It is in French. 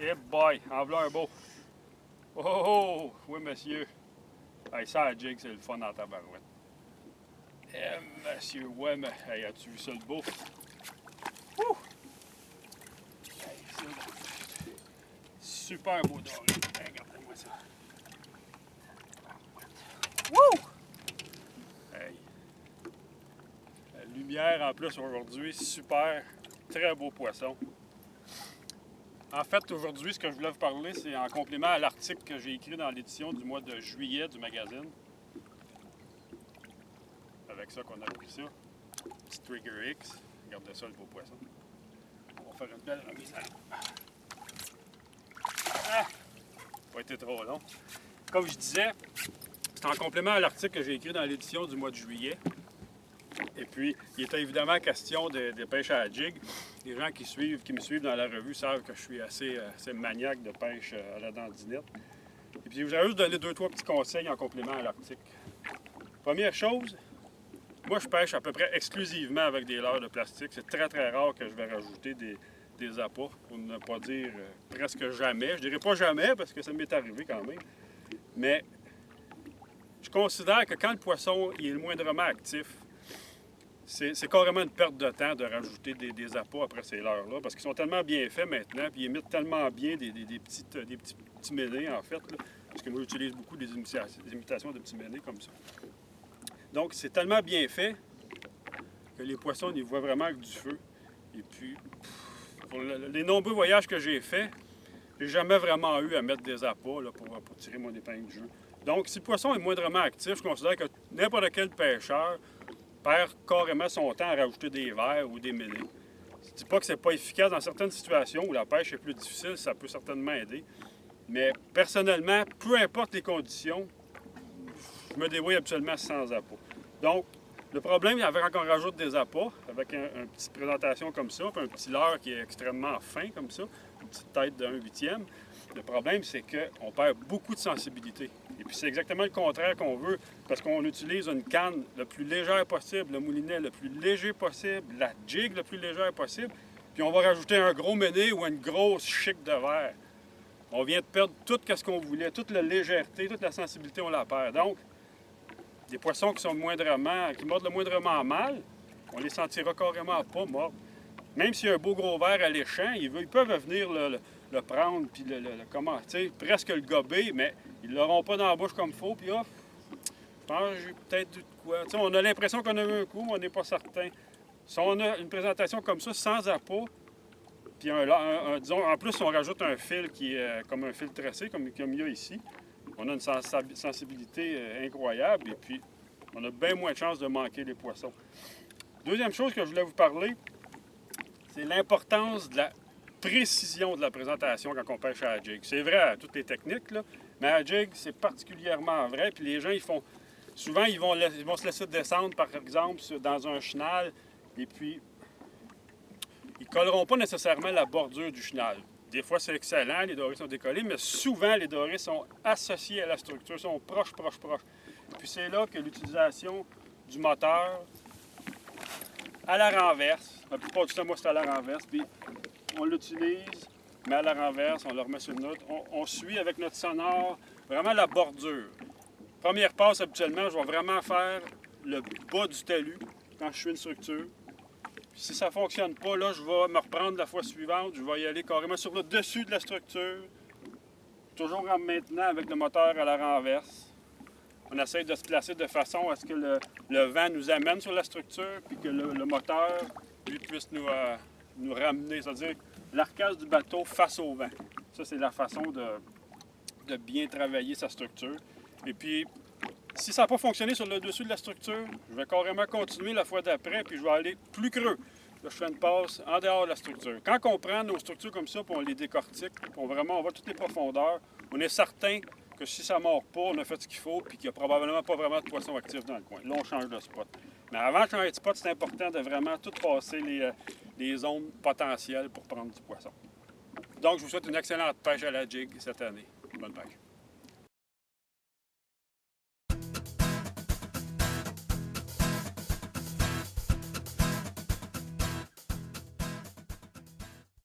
Eh boy, en voilà un beau. Oh, oh, oh, oui monsieur. Hey, ça à jig, c'est le fun en tabarouette. Eh monsieur, ouais, mais hey, as-tu vu ça le beau? Ouh! Hey, super beau doré. Hey, regardez-moi ça. Wouh! Hey. La lumière en plus aujourd'hui, super. Très beau poisson. En fait, aujourd'hui, ce que je voulais vous parler, c'est en complément à l'article que j'ai écrit dans l'édition du mois de juillet du magazine. Avec ça qu'on a pris ça. Petit Trigger X. Regardez ça, le beau poisson. On va faire une belle remise à ah! Pas été trop long. Comme je disais, c'est en complément à l'article que j'ai écrit dans l'édition du mois de juillet. Et puis, il était évidemment question de pêche à la jig. Les gens qui me suivent dans la revue savent que je suis assez maniaque de pêche à la dandinette. Et puis, je voudrais juste donner 2-3 petits conseils en complément à l'article. Première chose, moi, je pêche à peu près exclusivement avec des leurres de plastique. C'est très, très rare que je vais rajouter des appâts, pour ne pas dire presque jamais. Je dirais pas jamais, parce que ça m'est arrivé quand même. Mais je considère que quand le poisson il est moindrement actif, c'est carrément une perte de temps de rajouter des appâts après ces leurres-là, parce qu'ils sont tellement bien faits maintenant, puis ils émettent tellement bien des petits mêlés, en fait, là, parce que moi, j'utilise beaucoup des imitations de petits mêlés comme ça. Donc, c'est tellement bien fait que les poissons, ils voient vraiment avec du feu. Et puis, pour les nombreux voyages que j'ai faits, j'ai jamais vraiment eu à mettre des appâts là, pour tirer mon épingle du jeu. Donc, si le poisson est moindrement actif, je considère que n'importe quel pêcheur perd carrément son temps à rajouter des vers ou des mêlés. Je ne dis pas que c'est pas efficace dans certaines situations où la pêche est plus difficile, ça peut certainement aider. Mais personnellement, peu importe les conditions, je me débrouille absolument sans appât. Donc, le problème avec quand on rajoute des appâts, avec une petite présentation comme ça, puis un petit leurre qui est extrêmement fin comme ça, une petite tête de 1/8, le problème, c'est qu'on perd beaucoup de sensibilité. Et puis c'est exactement le contraire qu'on veut, parce qu'on utilise une canne le plus légère possible, le moulinet le plus léger possible, la jig le plus légère possible, puis on va rajouter un gros mêlé ou une grosse chic de verre. On vient de perdre tout ce qu'on voulait, toute la légèreté, toute la sensibilité, on la perd. Donc, des poissons qui mordent le moindrement mal, on les sentira carrément pas morts. Même s'il y a un beau gros verre alléchant, ils peuvent venir le prendre, puis presque le gober, mais ils ne l'auront pas dans la bouche comme il faut, puis je pense que j'ai peut-être du quoi. T'sais, on a l'impression qu'on a eu un coup, mais on n'est pas certain. Si on a une présentation comme ça, sans appât, puis disons, en plus, on rajoute un fil qui est comme un fil tracé, comme il y a ici, on a une sensibilité incroyable, et puis on a bien moins de chances de manquer les poissons. Deuxième chose que je voulais vous parler, c'est l'importance de la précision de la présentation quand on pêche à la jig. C'est vrai à toutes les techniques, là, mais à la jig, c'est particulièrement vrai. Puis les gens, souvent, ils vont se laisser descendre, par exemple, dans un chenal, et puis ils ne colleront pas nécessairement la bordure du chenal. Des fois, c'est excellent, les dorés sont décollés, mais souvent, les dorés sont associés à la structure, sont proches. Puis c'est là que l'utilisation du moteur à la renverse, la plupart du temps, moi, c'est à la renverse, puis on l'utilise, mais à la renverse, on le remet sur le nôtre. On suit avec notre sonore vraiment la bordure. Première passe, habituellement, je vais vraiment faire le bas du talus quand je suis une structure. Puis si ça ne fonctionne pas, là, je vais me reprendre la fois suivante. Je vais y aller carrément sur le dessus de la structure, toujours en maintenant avec le moteur à la renverse. On essaie de se placer de façon à ce que le vent nous amène sur la structure, puis que le moteur, lui, puisse nous ramener, c'est-à-dire l'arcade du bateau face au vent. Ça, c'est la façon de bien travailler sa structure. Et puis, si ça n'a pas fonctionné sur le dessus de la structure, je vais carrément continuer la fois d'après, puis je vais aller plus creux. Là, je fais une passe en dehors de la structure. Quand on prend nos structures comme ça, puis on les décortique, puis on va toutes les profondeurs, on est certain que si ça ne mord pas, on a fait ce qu'il faut, puis qu'il n'y a probablement pas vraiment de poisson actif dans le coin. Là, on change de spot. Mais avant de changer de spot, c'est important de vraiment tout passer les zones potentielles pour prendre du poisson. Donc, je vous souhaite une excellente pêche à la jig cette année. Bonne pêche.